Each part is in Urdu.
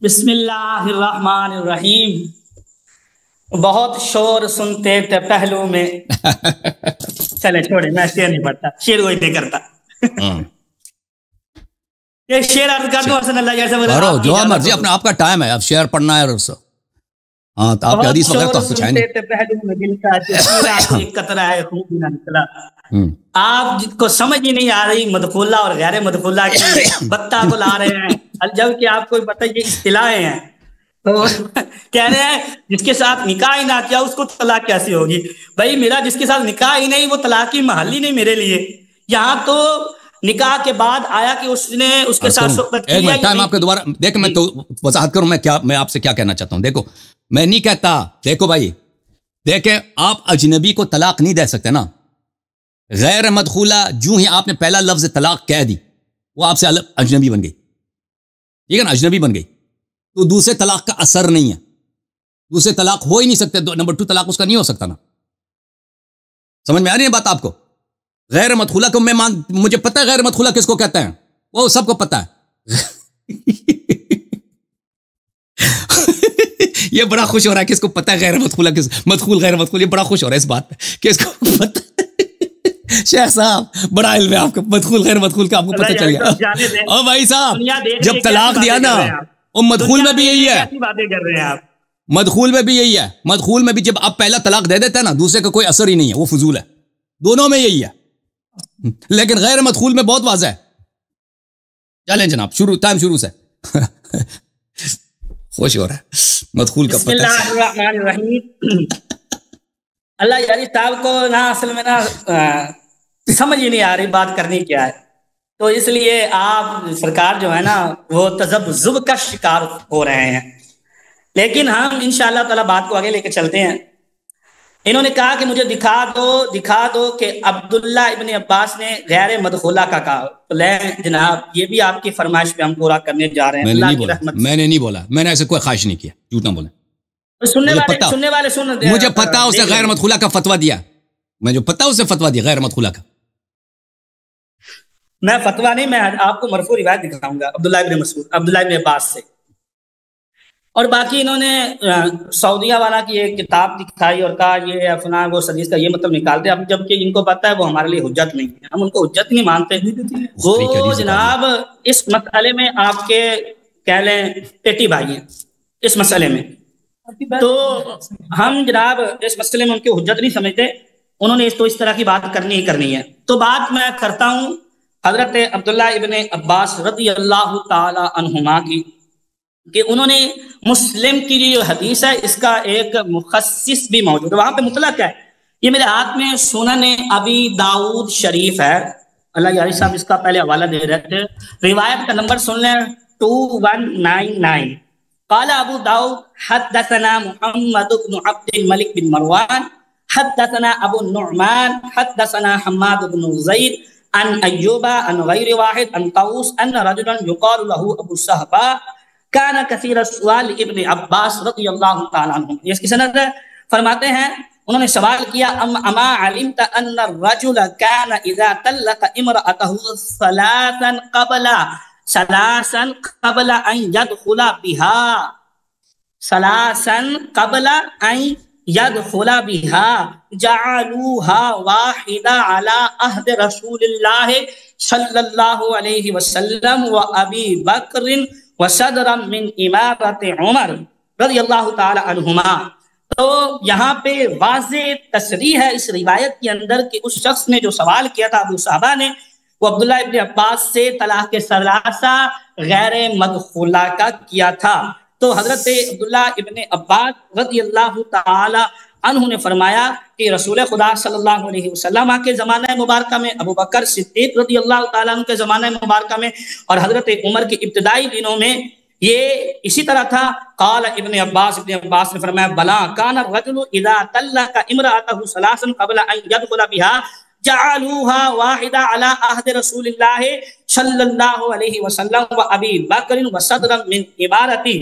بسم اللہ الرحمن الرحیم. بہت شور سنتے تھے پہلو میں. چلے چھوڑے، میں شعر نہیں پڑھتا، شعر کوئی نہیں کرتا. یہ شعر عرض کر دوں حسن اللہ جیسے جو مرضی اپنا آپ کا ٹائم ہے، اب شعر پڑھنا ہے. ہاں تو آپ کے حدیث وغیرہ تو کچھ ہے نہیں. پہلو میں دل کا ایک قطرہ ہے خون بھی نہ نکلا. آپ کو سمجھ ہی نہیں آ رہی مدخولہ اور غیر مدخولہ کی بتہ کو لا رہے ہیں، جب کہ آپ کو پتہ یہ اصطلاحیں ہیں. تو کہہ رہے ہیں جس کے ساتھ نکاح ہی نہ کیا اس کو طلاق کیسی ہوگی؟ بھائی میرا جس کے ساتھ نکاح ہی نہیں وہ طلاق کی محل ہی نہیں میرے لیے. یہاں تو نکاح کے بعد آیا کہ اس نے اس کے ساتھ صحبت کی. ٹائم آپ کے دوبارہ دیکھ، میں تو وضاحت کروں میں آپ سے کیا کہنا چاہتا ہوں. دیکھو میں نہیں کہتا، دیکھو بھائی دیکھیں، آپ اجنبی کو طلاق نہیں دے سکتے نا. غیر مدخولہ جو ہی آپ نے پہلا لفظ طلاق کہہ دی وہ آپ سے اجنبی بن گئی، ٹھیک ہے نا، اجنبی بن گئی. تو دوسرے طلاق کا اثر نہیں ہے، دوسرے طلاق ہو ہی نہیں سکتے. نمبر 2 طلاق اس کا نہیں ہو سکتا نا. سمجھ میں آ رہی ہے بات آپ کو؟ غیر مدخولہ کو مجھے پتہ ہے غیر مدخولہ کس کو کہتے ہیں، وہ سب کو پتہ ہے. یہ بڑا خوش ہو رہا ہے، کس کو پتہ ہے غیر مدخولہ کس مدخول غیر مدخول. یہ بڑا خوش ہو رہا ہے اس بات پہ کہ اس کو پتہ. شیخ صاحب بڑا علم ہے آپ کو، مدخول غیر مدخول کا آپ کو پتہ چل گیا. او بھائی صاحب جب طلاق دیا نا، اور مدخول میں بھی یہی ہے، مدخول میں بھی یہی ہے. مدخول میں بھی جب آپ پہلا طلاق دے دیتے ہیں نا، دوسرے کا کوئی اثر ہی نہیں ہے، وہ فضول ہے. دونوں میں یہی ہے. لیکن غیر مدخول میں بہت واضح ہے. چلیں جناب، ٹائم شروع سے. خوش ہو رہا ہے مدخول کا. بسم اللہ الرحمن الرحیم. اللہ یاری صاحب کو نا اصل میں نا سمجھ ہی نہیں آ رہی بات کرنی کیا ہے، تو اس لیے آپ سرکار جو ہے نا وہ تذبذب کا شکار ہو رہے ہیں. لیکن ہم انشاءاللہ تعالی بات کو آگے لے کے چلتے ہیں. انہوں نے کہا کہ مجھے دکھا دو کہ عبداللہ ابن عباس نے غیر مدخولہ کا کہا. تو لے جناب یہ بھی آپ کی فرمائش پہ ہم پورا کرنے جا رہے ہیں. میں نے نہیں بولا، میں نے ایسے کوئی خواہش نہیں کیا، جھوٹ نہ بولیں. سننے والے مجھے پتا اسے غیر مدخولہ کا فتویٰ دیا، میں جو پتا اسے فتویٰ دیا غیر مدخولہ کا. میں فتویٰ نہیں، میں آپ کو مرفوع روایت دکھاؤں گا عبداللہ ابن عباس سے. اور باقی انہوں نے سعودیہ والا کی ایک کتاب دکھائی اور کہا یہ افنا وہ حدیث کا یہ مطلب نکالتے. اب جبکہ ان کو پتہ ہے وہ ہمارے لیے حجت نہیں ہے، ہم ان کو حجت نہیں مانتے. وہ جناب اس مسئلے میں آپ کے کہہ لیں پیٹی بھائی ہیں اس مسئلے میں. تو ہم جناب اس مسئلے میں ان کی حجت نہیں سمجھتے. انہوں نے اس طرح کی بات کرنی ہی کرنی ہے. تو بات میں کرتا ہوں حضرت عبداللہ ابن عباس رضی اللہ تعالی عنہما کی، کہ انہوں نے مسلم کی جو حدیث ہے اس کا ایک مخصص بھی موجود ہے، وہاں پہ مطلق ہے. یہ میرے ہاتھ میں سنن ابی داؤد شریف ہے. اللہ یاری صاحب اس کا پہلے حوالہ دے رہے تھے. روایت کا نمبر سن لیں 2199. قال ابو داؤد حدثنا محمد بن عبد الملك بن مروان حدثنا ابو النعمان حدثنا حماد بن زيد عن ایوب عن غیر واحد عن طاووس ان رجلا يقال له ابو الصهباء كان كثير السؤال ابن عباس رضی اللہ تعالی عنہ. اس کی سند ہے. فرماتے ہیں انہوں نے سوال کیا اما علمت ان الرجل كان اذا طلق امرأته ثلاثا قبل ان يدخل بها جعلوها واحدة على عهد رسول الله صلی اللہ علیہ وسلم و ابی بکر وصدرا من امارت عمر رضی اللہ تعالی عنہما. تو یہاں پہ واضح تصریح ہے اس روایت کے اندر کہ اس شخص نے جو سوال کیا تھا ابو صحابہ نے، وہ عبداللہ ابن عباس سے طلاق ثلاثہ غیر مدخولہ کا کیا تھا. تو حضرت عبداللہ ابن عباس رضی اللہ تعالی عنہ نے فرمایا کہ رسول خدا صلی اللہ علیہ وسلم کے زمانہ مبارکہ میں، ابو بکر صدیق رضی اللہ تعالیٰ عنہ کے زمانہ مبارکہ میں، اور حضرت عمر کے ابتدائی دنوں میں یہ اسی طرح تھا. قال ابن عباس نے فرمایا بلا کان الرجل اذا طلق امرأته ثلاثا قبل ان يدخل بها جعلوها واحدة على عهد رسول الله صلی اللہ علیہ وسلم و ابی بکر وصدرا من امارتی.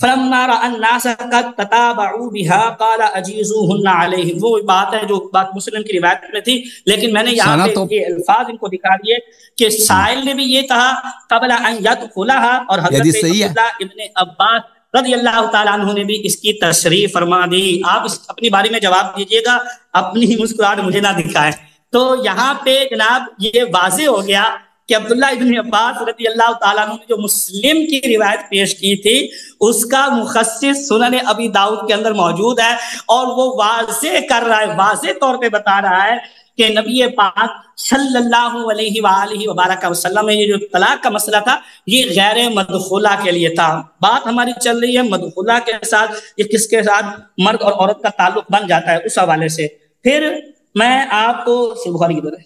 فلما رأى الناس قد تتابعوا بها قال اجيزوهن عليهم. وہ بات ہے جو بات مسلم کی روایت میں تھی، لیکن میں نے یہاں پہ یہ الفاظ ان کو دکھا دیے کہ سائل نے بھی یہ کہا قبل ان يدخلها، اور حضرت عبداللہ ابن عباس رضی اللہ تعالیٰ عنہ نے بھی اس کی تشریح فرما دی. آپ اپنی باری میں جواب دیجئے گا، اپنی ہی مسکراہٹ مجھے نہ دکھائیں. تو یہاں پہ جناب یہ واضح ہو گیا کہ عبداللہ ابن عباس رضی اللہ تعالیٰ عنہ نے جو مسلم کی روایت پیش کی تھی اس کا مخصص سنن ابی داؤد کے اندر موجود ہے، اور وہ واضح کر رہا ہے، واضح طور پہ بتا رہا ہے کہ نبی پاک صلی اللہ علیہ وآلہ وبارک وسلم میں یہ جو طلاق کا مسئلہ تھا یہ غیر مدخولہ کے لیے تھا. بات ہماری چل رہی ہے مدخولہ کے ساتھ، یہ کس کے ساتھ مرد اور عورت کا تعلق بن جاتا ہے اس حوالے سے. پھر میں آپ کو بخاری کی طرح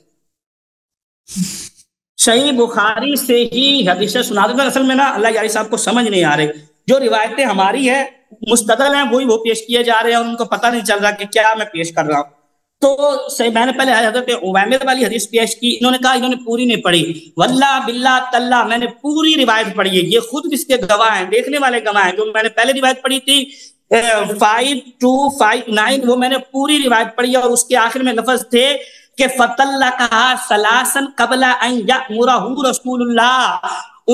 صحیح بخاری سے ہی حدیث سنا دوں گا. اصل میں نا اللہ یاری صاحب کو سمجھ نہیں آ رہے، جو روایتیں ہماری ہیں مستدل ہیں وہی وہ پیش کیے جا رہے ہیں، ان کو پتہ نہیں چل رہا کہ کیا میں پیش کر رہا ہوں. تو میں نے پہلے حضرت عویمر والی حدیث پیش کی، انہوں نے کہا انہوں نے پوری نہیں پڑھی. واللہ باللہ تاللہ میں نے پوری روایت پڑھی ہے، یہ خود اس کے گواہ ہیں، دیکھنے والے گواہ ہیں. جو میں نے پہلے روایت پڑھی تھی 5259 وہ میں نے پوری روایت پڑھی ہے، اور اس کے آخر میں لفظ تھے کہ فَطَلَّقَهَا ثَلَاثًا قَبْلَ أَن يَأْمُرَهُ رسول اللہ،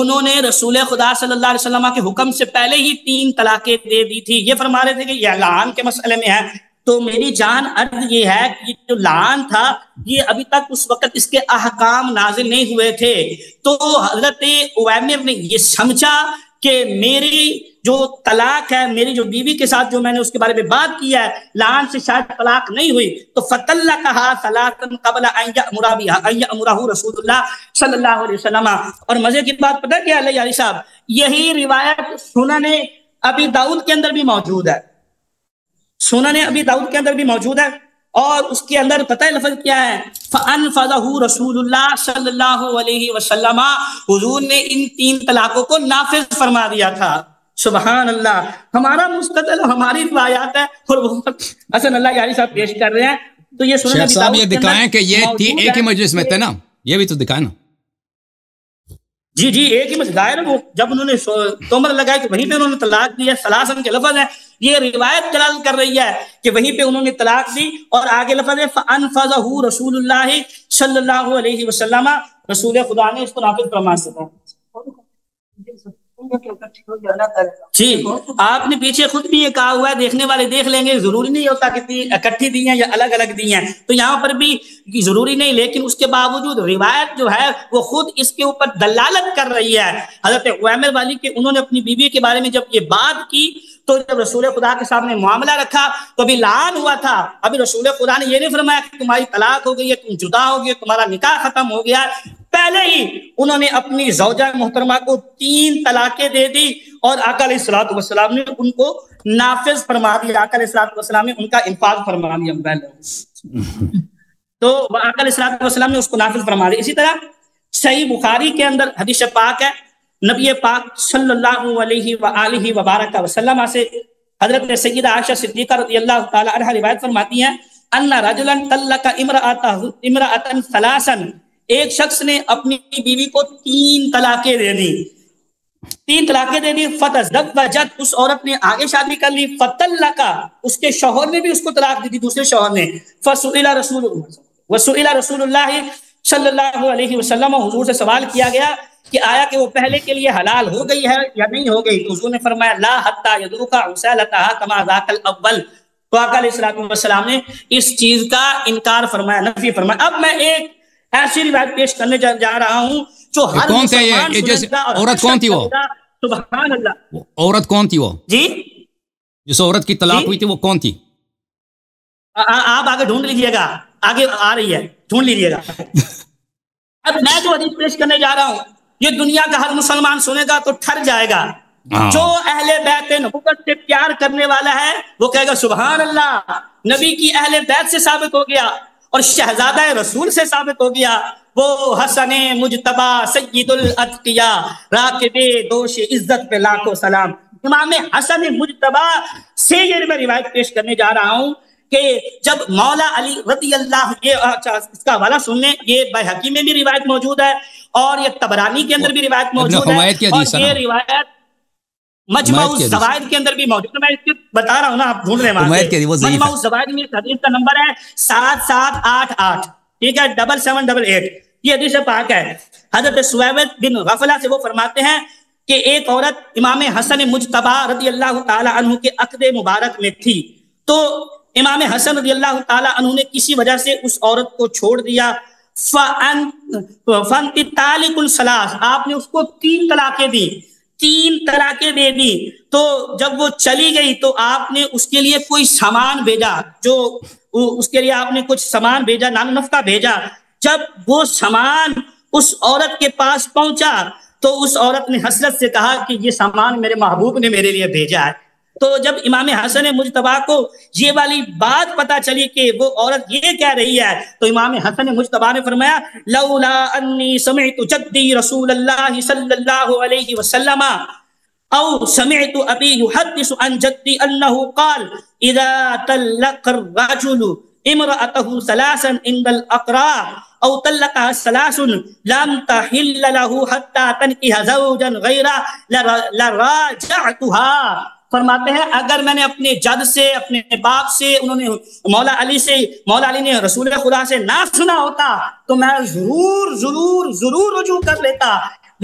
انہوں نے رسول خدا صلی اللہ علیہ وسلم کے حکم سے پہلے ہی 3 طلاقیں دے دی تھی. یہ فرما رہے تھے کہ یہ لعان کے مسئلے میں ہے. تو میری جان عرض یہ ہے کہ جو لعان تھا یہ ابھی تک اس وقت اس کے احکام نازل نہیں ہوئے تھے. تو حضرت عویمر نے یہ سمجھا کہ میری جو طلاق ہے، میری جو بیوی کے ساتھ جو میں نے اس کے بارے میں بات کی ہے، لعان سے شاید طلاق نہیں ہوئی، تو فَطَلَّقَهَا ثَلَاثًا قَبْلَ أَن يَأْمُرَهُ رسول اللہ صلی اللہ علیہ وسلم. اور مزے کی بات پتہ کیا ہے علی صاحب، یہی روایت سنن ابی داؤد کے اندر بھی موجود ہے، سنن ابی داؤد کے اندر بھی موجود ہے، اور اس کے اندر پتہ ہے لفظ کیا ہے؟ فَأَنفَذَهُ رسول اللہ صلی اللہ علیہ وسلم، حضور نے ان 3 طلاقوں کو نافذ فرما دیا تھا. سبحان اللہ، ہمارا مستدل ہماری روایات ہے، اور وہ حسن اللہ یاری صاحب پیش کر رہے ہیں. تو یہ سنن ابی داؤد یہ دکھائیں کہ یہ ایک ہی مجلس میں تھے نا، یہ بھی تو دکھائیں نا. جی ایک ہی مجلس ظاہر ہے. وہ جب انہوں نے تومر لگایا کہ وہیں پہ انہوں نے طلاق دی ہے، ثلاثاً کے لفظ ہے، یہ روایت دلالت کر رہی ہے کہ وہیں پہ انہوں نے طلاق دی، اور آگے لفظ ہے فَأَنفَذَهُ رسول اللہ صلی اللہ علیہ وسلم، رسول خدا نے اس کو نافذ فرما دیا. جی آپ نے پیچھے خود بھی یہ کہا ہوا ہے، دیکھنے والے دیکھ لیں گے، ضروری نہیں ہوتا کہ اکٹھی دی ہیں یا الگ الگ دی ہیں. تو یہاں پر بھی ضروری نہیں، لیکن اس کے باوجود روایت جو ہے وہ خود اس کے اوپر دلالت کر رہی ہے. حضرت عویمر والی کے انہوں نے اپنی بیوی کے بارے میں جب یہ بات کی تو جب رسول خدا کے سامنے معاملہ رکھا تو ابھی لعان ہوا تھا، ابھی رسول خدا نے یہ نہیں فرمایا کہ تمہاری طلاق ہو گئی ہے، تم جدا ہو گئے، تمہارا نکاح ختم ہو گیا. پہلے ہی انہوں نے اپنی زوجہ محترمہ کو 3 طلاقیں دے دی، اور آقا علیہ الصلوۃ والسلام نے ان کو نافذ فرما دیا. آقا علیہ الصلوۃ والسلام نے ان کا انفاذ فرما دیا پہلے، تو آقا علیہ الصلوۃ والسلام نے اس کو نافذ فرما دیا. اسی طرح صحیح بخاری کے اندر حدیث پاک ہے، نبی پاک صلی اللہ علیہ وآلہ وبارک وسلم سے حضرت سیدہ عائشہ صدیقہ رضی اللہ تعالی عنہا روایت فرماتی ہیں ان رجلا طلق امرأة ثلاثا، ایک شخص نے اپنی بیوی کو 3 طلاقیں دے دی. 3 طلاقیں دے دی. فتزوجت، اس عورت نے آگے شادی کر لی. فطلق، اس کے شوہر نے بھی اس کو طلاق دی تھی، دوسرے شوہر نے. فسئل رسول اللہ صلی اللہ علیہ وسلم، حضور سے سوال کیا گیا کہ آیا کہ وہ پہلے کے لیے حلال ہو گئی ہے یا نہیں ہو گئی؟ تو حضور نے فرمایا لا حتی یدرک عسالتها کما ذاک الاول. تو آقا علیہ السلام نے اس چیز کا انکار فرمایا، نفی فرمایا. اب میں ایک ایسی روایت پیش کرنے جا رہا ہوں جو ہر کون تھے یہ عورت؟ کون تھی وہ؟ سبحان اللہ، عورت کون تھی وہ؟ جی جس عورت کی طلاق ہوئی تھی وہ کون تھی؟ آپ آگے ڈھونڈ لیجئے گا، آگے آ رہی ہے، ڈھونڈ لیجئے گا. اب میں جو حدیث پیش کرنے جا رہا ہوں یہ دنیا کا ہر مسلمان سنے گا تو ٹھر جائے گا. جو اہل بیت نبوت سے پیار کرنے والا ہے وہ کہے گا سبحان اللہ، نبی کی اہل بیت سے ثابت ہو گیا اور شہزادہ رسول سے ثابت ہو گیا. وہ حسن مجتبی سید الاتقیاء راکب دوش عزت پہ لاکھوں سلام، امام حسن مجتبی سے یہ میں روایت پیش کرنے جا رہا ہوں کہ جب مولا علی رضی اللہ، اس کا حوالہ سننے، یہ بیہقی میں بھی روایت موجود ہے اور یہ طبرانی کے اندر بھی روایت موجود ہے. اور یہ روایت مجمع الزوائد کے اندر بھی موجود ہے، میں اس کو بتا رہا ہوں نا، آپ ڈھونڈ رہے ہیں، مجمع الزوائد میں حدیث کا نمبر ہے 7788، ٹھیک ہے، 7788، یہ حدیث پاک ہے۔ حضرت سویبت بن غفلہ سے وہ فرماتے ہیں کہ ایک عورت امام حسن مجتبی رضی اللہ تعالی عنہ کے عقد مبارک میں تھی، تو امام حسن رضی اللہ تعالی عنہ نے کسی وجہ سے اس عورت کو چھوڑ دیا، طالق الثلاث، آپ نے اس کو 3 طلاقیں دی، 3 طلاقیں دے دی۔ تو جب وہ چلی گئی تو آپ نے اس کے لیے کوئی سامان بھیجا، جو اس کے لیے آپ نے کچھ سامان بھیجا، نان و نفقہ بھیجا۔ جب وہ سامان اس عورت کے پاس پہنچا تو اس عورت نے حسرت سے کہا کہ یہ سامان میرے محبوب نے میرے لیے بھیجا ہے۔ تو جب امام حسن مجتبی کو یہ والی بات پتا چلی کہ وہ عورت یہ کہہ رہی ہے، تو امام حسن مجتبی نے فرمایا لولا انی سمعت جدی رسول اللہ صلی اللہ علیہ وسلم او سمعت ابی یحدث عن جدی انه قال اذا طلق الرجل امرأته 3 عند الاقراء او طلقها 3 لم تحل له حتى تنكح زوجا غيره لراجعتها۔ فرماتے ہیں اگر میں نے اپنے جد سے، اپنے باپ سے، انہوں نے مولا علی نے رسول خدا سے نہ سنا ہوتا تو میں ضرور رجوع کر لیتا،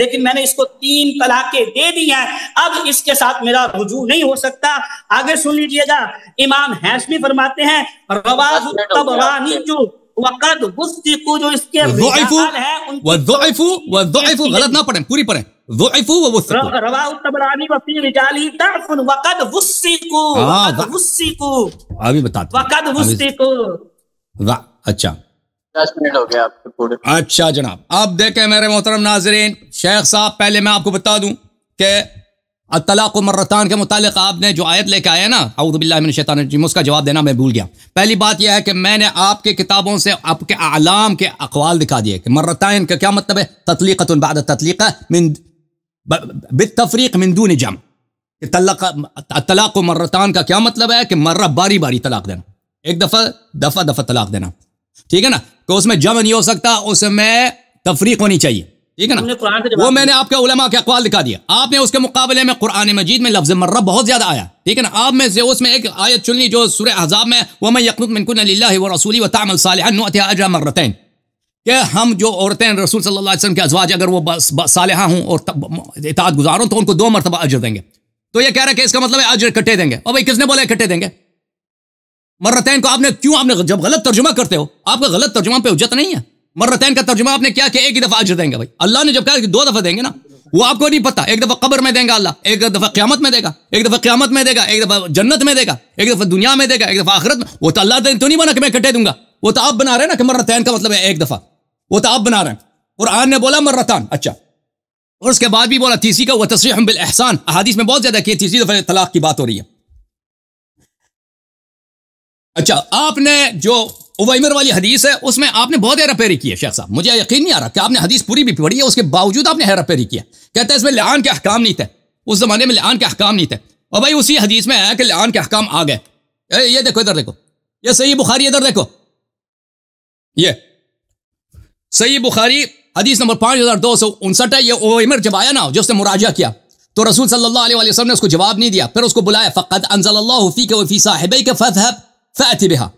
لیکن میں نے اس کو 3 طلاقیں دے دی ہیں، اب اس کے ساتھ میرا رجوع نہیں ہو سکتا۔ آگے سن لیجئے گا، امام ہاشمی فرماتے ہیں رواہ الطبرانی جو وقد وثقوا، جو اس کے رجال ہیں والضعف غلط نہ پڑھیں، پوری پڑھیں، ضعف ووثقوا، رواہ الطبرانی وفی رجالی ضعف وقد وثقوا، ابھی بتاتے ہیں، وقد وثقوا۔ اچھا 10 منٹ ہو گیا آپ کے پورے۔ اچھا جناب، اب دیکھیں میرے محترم ناظرین، شیخ صاحب پہلے میں آپ کو بتا دوں کہ الطلاق مرتان کے متعلق آپ نے جو آیت لے کے آیا نا، اعوذ باللہ من الشیطان الرجیم، اس کا جواب دینا میں بھول گیا۔ پہلی بات یہ ہے کہ میں نے آپ کے کتابوں سے آپ کے اعلام کے اقوال دکھا دیے کہ مرتان کا کیا مطلب ہے، تطلیقۃ بعد تطلیقہ من بالتفریق من دون جمع۔ طلاق مرتان کا کیا مطلب ہے کہ مرہ باری باری طلاق دینا، ایک دفعہ طلاق دینا، ٹھیک ہے نا، کہ اس میں جمع نہیں ہو سکتا، اس میں تفریق ہونی چاہیے، ٹھیک ہے نا۔ وہ میں نے آپ کے علماء کے اقوال دکھا دیا۔ آپ نے اس کے مقابلے میں قرآن مجید میں لفظ مرہ بہت زیادہ آیا، ٹھیک ہے نا۔ آپ میں سے اس میں ایک آیت چن لی جو سورہ احزاب میں وَمَن يَقْنُتْ مِنكُنَّ لِلَّهِ وَرَسُولِهِ وَتَعْمَلْ صَالِحًا نُؤْتِهَا أَجْرَهَا مرتين، کہ ہم جو عورتیں رسول صلی اللہ علیہ وسلم کے ازواج اگر وہ صالحہ ہوں اور اطاعت گزار ہوں تو ان کو 2 مرتبہ اجر دیں گے۔ تو یہ کہہ رہا ہے کہ اس کا مطلب ہے اجر کٹے دیں گے، اور بھائی کس نے بولا کٹے دیں گے؟ مرتين کو آپ نے جب غلط ترجمہ کرتے ہو، آپ کا غلط ترجمہ پہ حجت نہیں ہے۔ مرتين کا ترجمہ آپ نے کیا کہ ایک ہی دفعہ اجر دیں گے، بھائی اللہ نے جب کہا کہ 2 دفعہ دیں گے نا، وہ آپ کو نہیں پتا، ایک دفعہ قبر میں دیں گا اللہ، ایک دفعہ قیامت میں دے گا، ایک دفعہ قیامت میں دے گا، ایک دفعہ جنت میں دے گا، ایک دفعہ دنیا میں دے گا، ایک دفعہ آخرت میں۔ وہ تو اللہ تو نہیں بنا کہ میں کٹے دوں گا، وہ تو آپ بنا رہے ہیں نا کہ مرتين کا مطلب ہے ایک دفعہ، وہ تو آپ بنا رہے ہیں۔ قرآن نے بولا مرتان، اچھا، اور اس کے بعد بھی بولا تیسری کا وتصریح بالاحسان، احادیث میں بہت زیادہ کہ تیسری دفعہ طلاق کی بات ہو رہی ہے۔ اچھا، آپ نے جو اویمر والی حدیث ہے اس میں آپ نے بہت ہیرا پھیری کی ہے شیخ صاحب، مجھے یقین نہیں آ رہا کہ آپ نے حدیث پوری بھی پڑھی ہے، اس کے باوجود آپ نے ہیرا پھیری کیا۔ کہتے ہیں اس میں لعان کے احکام نہیں تھے، اس زمانے میں لعان کے احکام نہیں تھے، اور بھائی اسی حدیث میں ہے کہ لعان کے احکام آ گئے۔ یہ دیکھو، ادھر دیکھو، یہ صحیح بخاری، ادھر دیکھو، یہ صحیح بخاری حدیث نمبر 5259 ہے۔ یہ اویمر جب آیا نا، جو اس نے مراجعہ کیا تو رسول صلی اللہ علیہ وسلم نے اس کو جواب نہیں دیا، پھر اس کو بلایا، فقد انزل اللہ فیک وفی صاحبیک فاذهب فأتی بها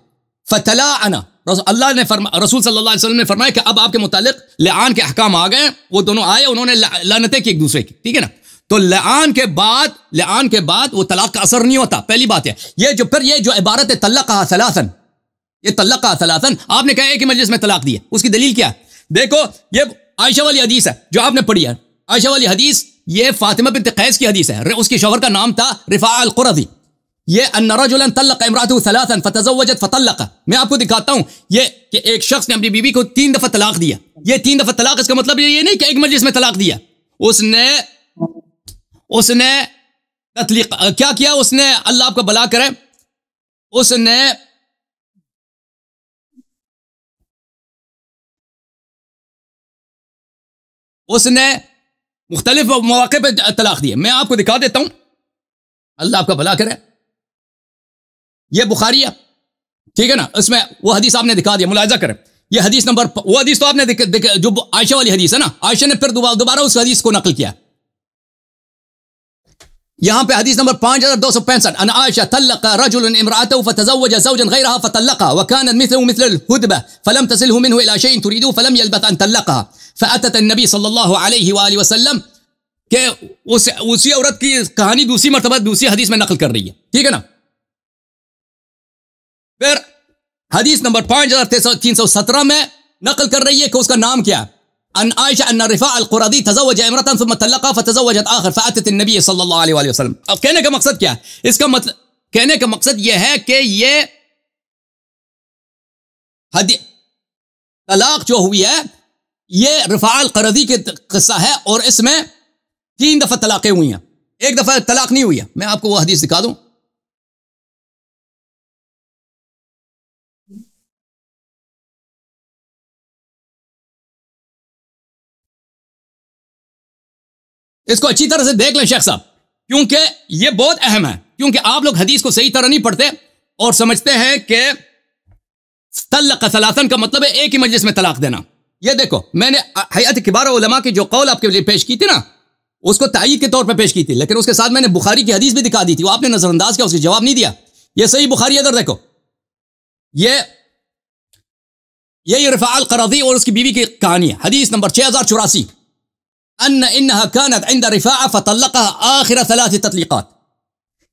فتلاعنا۔ اللہ نے رسول صلی اللہ علیہ وسلم نے فرمایا کہ اب آپ کے متعلق لعان کے احکام آ گئے، وہ دونوں آئے، انہوں نے لعنتیں کی ایک دوسرے کی، ٹھیک ہے نا۔ تو لعان کے بعد وہ طلاق کا اثر نہیں ہوتا، پہلی بات ہے۔ یہ جو عبارت ہے طلقها ثلاثا، یہ طلقها ثلاثا آپ نے کہا ایک ہی مجلس میں طلاق دی ہے، اس کی دلیل کیا ہے؟ دیکھو، یہ عائشہ والی حدیث ہے جو آپ نے پڑھی ہے، عائشہ والی حدیث یہ فاطمہ بنت قیس کی حدیث ہے، اس کے شوہر کا نام تھا رفاع القرظی۔ یہ ان رجلا طلق امراته 3 فتزوجت فطلق، میں آپ کو دکھاتا ہوں یہ کہ ایک شخص نے اپنی بیوی کو 3 دفعہ طلاق دیا۔ یہ 3 دفعہ طلاق، اس کا مطلب یہ نہیں کہ ایک مجلس میں طلاق دیا، اس نے تطلیق کیا کیا، اس نے اللہ آپ کو بلا کرے، اس نے مختلف مواقع پہ طلاق دیے۔ میں آپ کو دکھا دیتا ہوں، اللہ آپ کا بھلا کرے۔ یہ بخاری ہے، ٹھیک ہے نا، اس میں وہ حدیث آپ نے دکھا دیا، ملاحظہ کریں۔ یہ حدیث نمبر، وہ حدیث تو آپ نے جو عائشہ والی حدیث ہے نا، عائشہ نے پھر دوبارہ اس حدیث کو نقل کیا۔ یہاں پہ حدیث نمبر 5265 ان عائشہ طلق رجل امرأته فتزوج زوجا غيرها فطلقها وكانت مثله مثل الهدبة فلم تصله منه الى شيء تريده فلم يلبث ان طلقها فاتت النبي صلی اللہ علیہ وآلہ وسلم کہ اسی عورت کی کہانی دوسری مرتبہ دوسری حدیث میں نقل کر رہی ہے، ٹھیک ہے نا. پھر حدیث نمبر 5317 میں نقل کر رہی ہے کہ اس کا نام کیا ہے، ان عائشہ ان رفاع القرظی تزوج امرأة ثم طلقها فتزوجت آخر فأتت النبي صلی اللہ علیہ وآلہ وسلم. اب کہنے کا مقصد کیا ہے؟ اس کا مطلب کہنے کا مقصد یہ ہے کہ یہ طلاق جو ہوئی ہے یہ رفاع القرظی کے قصہ ہے، اور اس میں 3 دفعہ طلاقیں ہوئی ہیں، ایک دفعہ طلاق نہیں ہوئی ہے. میں آپ کو وہ حدیث دکھا دوں. اس کو اچھی طرح سے دیکھ لیں شیخ صاحب، کیونکہ یہ بہت اہم ہے، کیونکہ آپ لوگ حدیث کو صحیح طرح نہیں پڑھتے اور سمجھتے ہیں کہ طلق ثلاثاً کا مطلب ہے ایک ہی مجلس میں طلاق دینا. یہ دیکھو میں نے ہیئت کبار علماء کی جو قول آپ کے لیے پیش کی تھی نا، اس کو تائید کے طور پہ پیش کی تھی، لیکن اس کے ساتھ میں نے بخاری کی حدیث بھی دکھا دی تھی، وہ آپ نے نظر انداز کیا، اس کا جواب نہیں دیا. یہ صحیح بخاری ادھر دیکھو، یہ رفاع القرظی اور اس کی بیوی کی کہانی ہے. حدیث نمبر 6084 انها كانت عند رفاعہ فطلقها آخر 3 تطلیقات،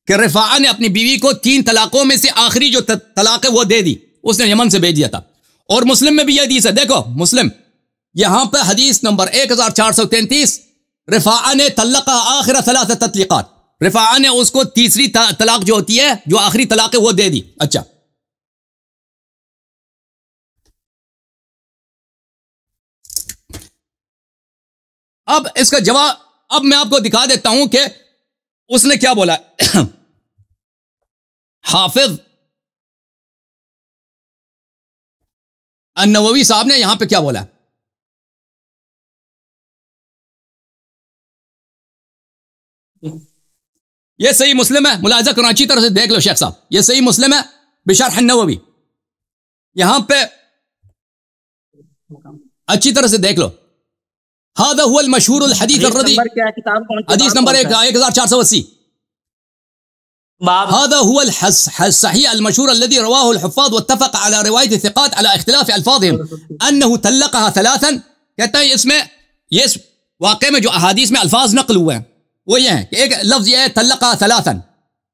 کہ رفاعہ نے اپنی بیوی کو 3 طلاقوں میں سے آخری جو طلاق ہے وہ دے دی، اس نے یمن سے بھیج دیا تھا. اور مسلم میں بھی یہ حدیث ہے، دیکھو مسلم یہاں پہ حدیث نمبر 1433 رفاعہ نے طلقها آخر 3 تطلیقات، رفاعہ نے اس کو تیسری طلاق جو ہوتی ہے جو آخری طلاق ہے وہ دے دی. اچھا اب اس کا جواب اب میں آپ کو دکھا دیتا ہوں کہ اس نے کیا بولا. حافظ النووی صاحب نے یہاں پہ کیا بولا، یہ صحیح مسلم ہے، ملاحظہ کرنا اچھی طرح سے دیکھ لو شیخ صاحب، یہ صحیح مسلم ہے بشرح النووی، یہاں پہ اچھی طرح سے دیکھ لو. هذا هو المشهور الحديث الردی، حدیث نمبر 1480 هذا هو الصحيح المشهور الذي رواه الحفاظ واتفق على رواية الثقات على اختلاف الفاظهم انه طلقها 3. کہتا ہے اس میں یہ واقع میں جو احادیث میں الفاظ نقل ہوئے ہیں وہ یہ ہیں کہ ایک لفظ یہ ہے طلقها 3،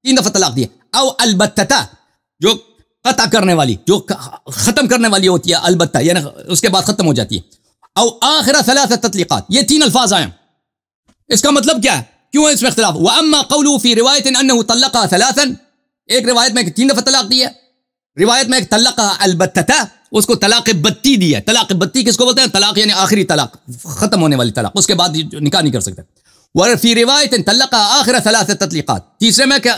3 دفعہ طلاق دی، او البتہ جو قطع کرنے والی، جو ختم کرنے والی ہوتی ہے، البتہ یعنی اس کے بعد ختم ہو جاتی ہے، او آخر 3 تطلیقات، یہ 3 الفاظ آئے. اس کا مطلب کیا ہے، کیوں ہے اس میں اختلاف. واما قوله في روايه انه طلقها 3، ایک روایت میں 3 دفعہ طلاق دی ہے، روایت میں ایک طلقها البتہ، اس کو طلاق بتی دی ہے. طلاق بتی کس کو بولتے ہیں؟ طلاق یعنی آخری طلاق، ختم ہونے والی طلاق، اس کے بعد نکاح نہیں کر سکتے. وفي روايه طلقها آخر 3 تطلیقات، تیسرے میں کیا،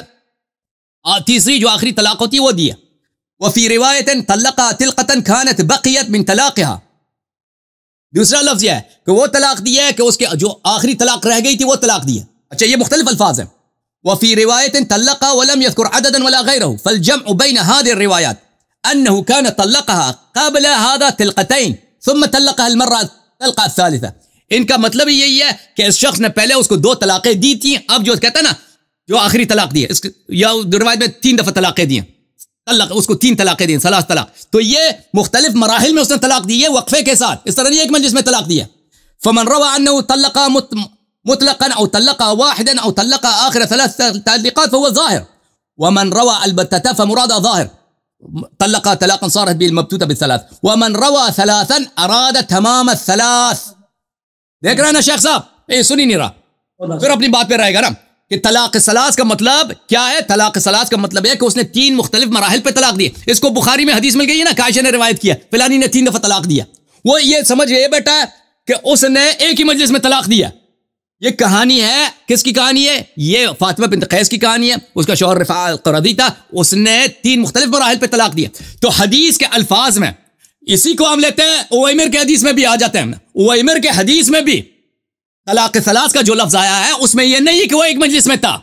تیسری جو آخری طلاق ہوتی ہے وہ دی ہے. وفي روايه طلقها طلقه كانت بقيت من طلاقها، دوسرا لفظ یہ ہے کہ وہ طلاق دی ہے کہ اس کے جو آخری طلاق رہ گئی تھی وہ طلاق دی ہے. اچھا یہ مختلف الفاظ ہیں. وفي رواية طلقها ولم يذكر عددا ولا غيره فالجمع بين هذه الروايات انه كان طلقها قبل هذا طلقتين ثم طلقها المرة الطلقة الثالثة. ان کا مطلب یہی ہے کہ اس شخص نے پہلے اس کو 2 طلاقیں دی تھیں، اب جو کہتا ہے نا جو آخری طلاق دی ہے، یا روایت میں 3 دفعہ طلاقیں دی ہیں، طلاق اس کو 3 طلاقیں دی ہیں، 3 طلاق. تو یہ مختلف مراحل میں اس نے طلاق دی ہے وقفے کے ساتھ، اس طرح نہیں ایک مجلس میں طلاق دی ہے. فمن روى انه طلق مطلقا او طلق واحدا او طلق اخر 3 تعليقات فهو ظاهر، ومن روى البتة فمراد ظاهر، طلق طلاقا صارت به المبتوتة بالثلاث، ومن روى 3 اراد تمام الثلاث. دیکھ رہے ہیں نا شیخ صاحب، یہ سنی نہیں رہا، پھر اپنی بات پہ رہے گا نا کہ طلاق ثلاث کا مطلب کیا ہے. طلاق ثلاث کا مطلب ہے کہ اس نے 3 مختلف مراحل پہ طلاق دی. اس کو بخاری میں حدیث مل گئی ہے نا کہ عائشہ نے روایت کیا فلانی نے 3 دفعہ طلاق دیا، وہ یہ سمجھ یہ بیٹا ہے کہ اس نے ایک ہی مجلس میں طلاق دیا. یہ کہانی ہے، کس کی کہانی ہے؟ یہ فاطمہ بنت قیس کی کہانی ہے. اس کا شوہر رفاع القرظی تھا، اس نے 3 مختلف مراحل پہ طلاق دیا. تو حدیث کے الفاظ میں اسی کو ہم لیتے ہیں، اویمر کے حدیث میں بھی آ جاتے ہیں. اویمر کے حدیث میں بھی طلاق ثلاث کا جو لفظ آیا ہے اس میں یہ نہیں کہ وہ ایک مجلس میں تھا.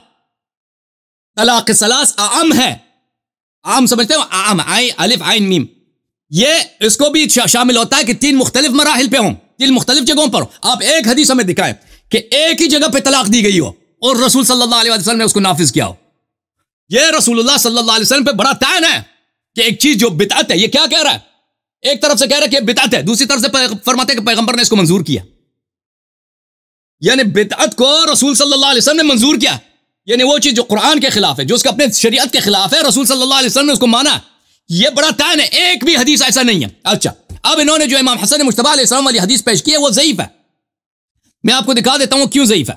طلاق ثلاث عام ہے، عام سمجھتے ہو، عام الف عین میم، یہ اس کو بھی شامل ہوتا ہے کہ 3 مختلف مراحل پہ ہوں، 3 مختلف جگہوں پر. آپ ایک حدیث ہمیں دکھائیں کہ ایک ہی جگہ پہ طلاق دی گئی ہو، اور رسول صلی اللہ علیہ وسلم نے اس کو نافذ کیا ہو. یہ رسول اللہ صلی اللہ علیہ وسلم پہ بڑا تعین ہے کہ ایک چیز جو بدعت ہے, یہ کیا کہہ رہا ہے, ایک طرف سے کہہ رہا ہے کہ بدعت ہے, دوسری طرف سے فرماتے ہیں کہ پیغمبر نے اس کو منظور کیا. یعنی بدعت کو رسول صلی اللہ علیہ وسلم نے منظور کیا, یعنی وہ چیز جو قرآن کے خلاف ہے, جو اس کے اپنے شریعت کے خلاف ہے, رسول صلی اللہ علیہ وسلم نے اس کو مانا. یہ بڑا تعین ہے, ایک بھی حدیث ایسا نہیں ہے. اچھا, اب انہوں نے جو امام حسن مجتبی علیہ السلام والی حدیث پیش کی ہے وہ ضعیف ہے. میں آپ کو دکھا دیتا ہوں کیوں ضعیف ہے.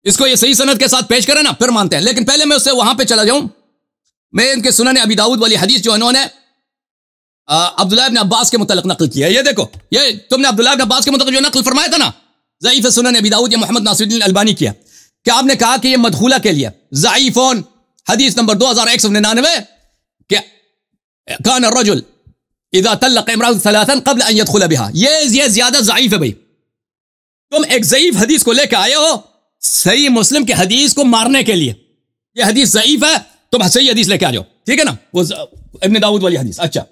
اس کو یہ صحیح سند کے ساتھ پیش کریں نا پھر مانتے ہیں, لیکن پہلے میں اس سے وہاں پہ چلا جاؤں. میں ان کے سنن ابی داؤد والی حدیث جو انہوں نے عبداللہ ابن عباس کے متعلق نقل کیا ہے, یہ دیکھو, یہ تم نے عبداللہ ابن عباس کے متعلق جو نقل فرمایا تھا نا ضعیف سنن ابی داؤد, یہ محمد ناصر الدین البانی کیا کہ آپ نے کہا کہ یہ مدخولہ کے لیے ضعیفون, حدیث نمبر 2199 کہ کان الرجل اذا طلق امرأة ثلاثا قبل ان يدخل بها. یہ زیادہ ضعیف ہے بھائی. تم ایک ضعیف حدیث کو لے کے آئے ہو صحیح مسلم کے حدیث کو مارنے کے لیے. یہ حدیث ضعیف ہے, تم صحیح حدیث لے کے آ جاؤ, ٹھیک ہے نا, وہ ابن داؤد والی حدیث. اچھا,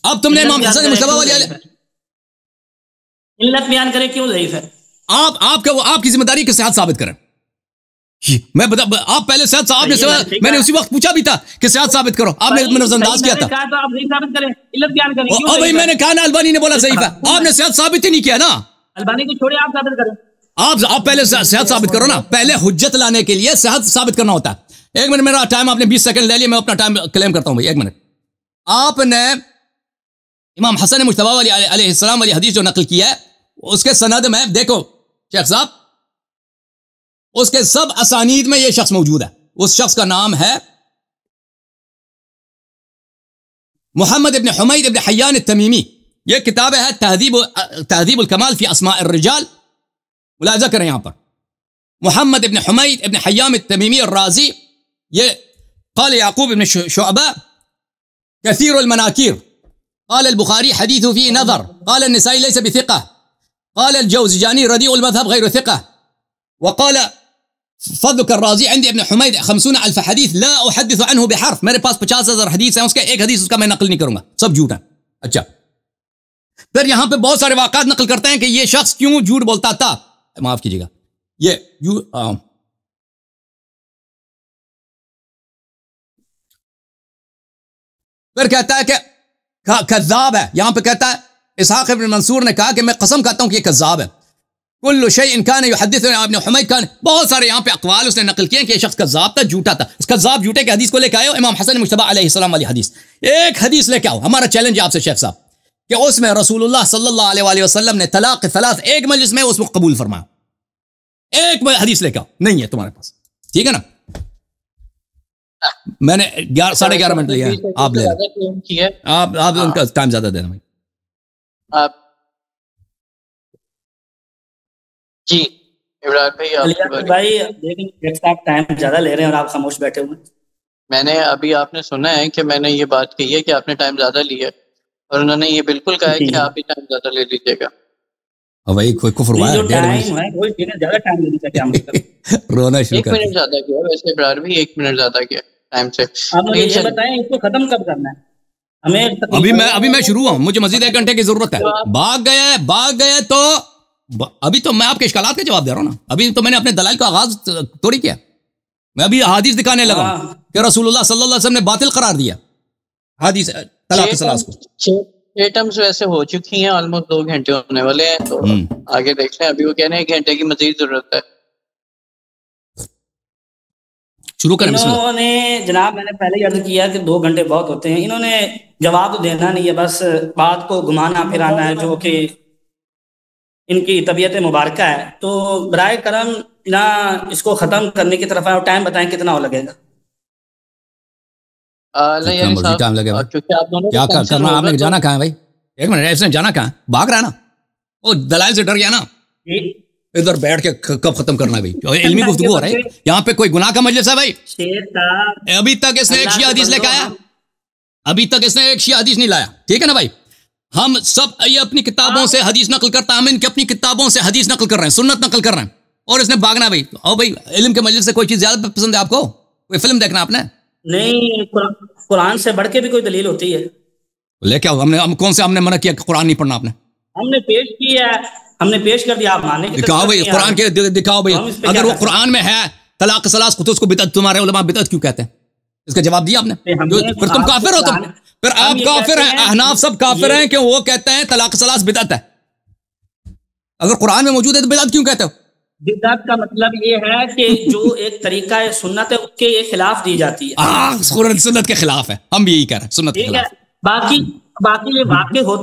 اب تم نے امام حسن مجتبی والی علت بیان کرے کیوں ضعیف ہے. آپ کی ذمہ داری کہ صحت ثابت کریں. میں آپ پہلے صحت صاحب نے میں نے اسی وقت پوچھا بھی تھا کہ صحت ثابت کرو, آپ نے نظر انداز کیا تھا. بھائی میں نے کہا نا البانی نے بولا ضعیف ہے, آپ نے صحت ثابت ہی نہیں کیا نا. البانی کو چھوڑے آپ ثابت کریں. آپ پہلے صحت ثابت کرو نا, پہلے حجت لانے کے لیے صحت ثابت کرنا ہوتا ہے. ایک منٹ, میرا ٹائم آپ نے 20 سیکنڈ لے لیا, میں اپنا ٹائم کلیم کرتا ہوں بھائی. ایک منٹ, آپ نے امام حسن مجتبی علیہ السلام والی حدیث جو نقل کیا ہے اس کے سند میں دیکھو شیخ صاحب, اس کے سب اسانید میں یہ شخص موجود ہے. اس شخص کا نام ہے محمد ابن حمید ابن حیان التمیمی. یہ کتاب ہے تہذیب الکمال فی اسماء الرجال. ملاحظہ کریں یہاں پر, محمد ابن حمید ابن حیان التمیمی الرازی. یہ قال یعقوب ابن شعبہ کثیر المناکیر, قال البخاری حدیث فی نظر, قال النسائی لیس بثقہ, قال الجوزجانی ردیء المذهب غیر ثقہ, وقال فضلك الرازی عندي ابن حمید 50,000 حدیث لا احدث عنه بحرف. میرے پاس 50,000 حدیث ہیں, اس کے ایک حدیث اس کا میں نقل نہیں کروں گا, سب جھوٹ ہے. اچھا, پھر یہاں پہ بہت سارے واقعات نقل کرتے ہیں کہ یہ شخص کیوں جھوٹ بولتا تھا. معاف کیجیے گا, پھر کہتا ہے کہ کذاب ہے. یہاں پہ کہتا ہے اسحاق ابن منصور نے کہا کہ میں قسم کھاتا ہوں کہ یہ کذاب ہے. کل شیء کان یحدث ابن حمید کان, بہت سارے یہاں پہ اقوال اس نے نقل کیے کہ یہ شخص کذاب تھا, جھوٹا تھا. اس کذاب جھوٹے کے حدیث کو لے کے آئے ہو امام حسن مجتبی علیہ السلام والی حدیث. ایک حدیث لے کے آؤ. ہمارا چیلنج ہے آپ سے شیخ صاحب کہ اس میں رسول اللہ صلی اللہ علیہ وآلہ وسلم نے طلاق ثلاث ایک مجلس میں اس کو قبول فرمایا. ایک حدیث لے کے آؤ. نہیں ہے تمہارے پاس, ٹھیک ہے نا. میں نے 11:30 منٹ لیا, آپ لے لیں, آپ ان کا ٹائم زیادہ دینا بھائی. آپ جی عمران بھائی دیکھیں صاحب ٹائم زیادہ لے رہے ہیں اور آپ خاموش بیٹھے ہوئے. میں نے ابھی آپ نے سنا ہے کہ میں نے یہ بات کہی ہے کہ آپ نے ٹائم زیادہ لیا, اور انہوں نے یہ بالکل کہا ہے کہ آپ ہی ٹائم زیادہ لے لیجیے گا. بھائی کوئی کفر ہوا ہے, زیادہ ٹائم لے لیتا کیا رونا شروع 1 منٹ زیادہ کیا ویسے ابرار بھی 1 منٹ زیادہ کیا ٹائم سے. آپ مجھے یہ بتائیں اس کو ختم کب کرنا ہے. ابھی میں شروع ہوں, مجھے مزید 1 گھنٹے کی ضرورت ہے. بھاگ گئے تو ابھی تو میں آپ کے اشکالات کا جواب دے رہا ہوں نا. ابھی تو میں نے اپنے دلائل کا آغاز توڑی کیا. میں ابھی حدیث دکھانے لگا کہ رسول اللہ صلی اللہ علیہ وسلم نے باطل قرار دیا حدیث طلاق ثلاث کو. 6 ٹرمز ویسے ہو چکی ہیں, آلموسٹ 2 گھنٹے ہونے والے ہیں, تو آگے دیکھ لیں. ابھی وہ کہنے ہیں 1 گھنٹے کی مزید ضرورت ہے. شروع کریں. انہوں نے جناب میں نے پہلے ہی عرض کیا کہ 2 گھنٹے بہت ہوتے ہیں. انہوں نے جواب تو دینا نہیں ہے, بس بات کو گھمانا پھرانا ہے جو کہ ان کی طبیعت مبارکہ ہے. تو برائے کرم نہ اس کو ختم کرنے کی طرف آئے, ٹائم بتائیں کتنا ہو لگے گا. کیا کرنا آپ نے, جانا کہاں ہے بھائی. 1 منٹ, اس نے جانا کہاں, بھاگ رہا ہے نا, وہ دلائل سے ڈر گیا نا. ادھر بیٹھ کے کب ختم کرنا ہے بھائی, علمی گفتگو ہو رہا ہے. یہاں پہ کوئی گناہ کا مجلس ہے بھائی. ابھی تک اس نے ایک شیعہ حدیث لے کے آیا, ابھی تک اس نے ایک شیعہ حدیث نہیں لایا, ٹھیک ہے نا بھائی. ہم سب یہ اپنی کتابوں سے حدیث نقل کرتا ہے, ہم ان کی اپنی کتابوں سے حدیث نقل کر رہے ہیں, سنت نقل کر رہے ہیں, اور اس نے بھاگنا بھائی. او بھائی علم کے مجلس سے کوئی چیز زیادہ پسند ہے آپ کو, کوئی فلم دیکھنا آپ نے نہیں, قرآن سے بڑھ کے بھی کوئی دلیل ہوتی ہے. لے کے ہم نے کون سے ہم نے منع کیا کہ قرآن نہیں پڑھنا آپ نے. ہم نے پیش کیا ہم نے پیش کر دیا, آپ مانیں گے؟ دکھاؤ بھائی قرآن کے, دکھاؤ بھائی, اگر وہ قرآن میں ہے طلاق ثلاث تو اس کو بدعت, تمہارے علماء بدعت کیوں کہتے ہیں؟ اس کا جواب دیا آپ نے. پھر تم کافر ہو, تم پھر آپ کافر ہیں. احناف سب کافر ہیں کہ وہ کہتے ہیں طلاق ثلاث بدعت ہے. اگر قرآن میں موجود ہے تو بدعت کیوں کہتے ہو؟ بدعت کا مطلب یہ ہے کہ جو ایک طریقہ سنت ہے اس کے خلاف دی جاتی ہے. قرآن سنت کے خلاف ہے, ہم بھی یہی کہہ رہے ہیں, سنت کے خلاف. باقی یہ واقع ہوتا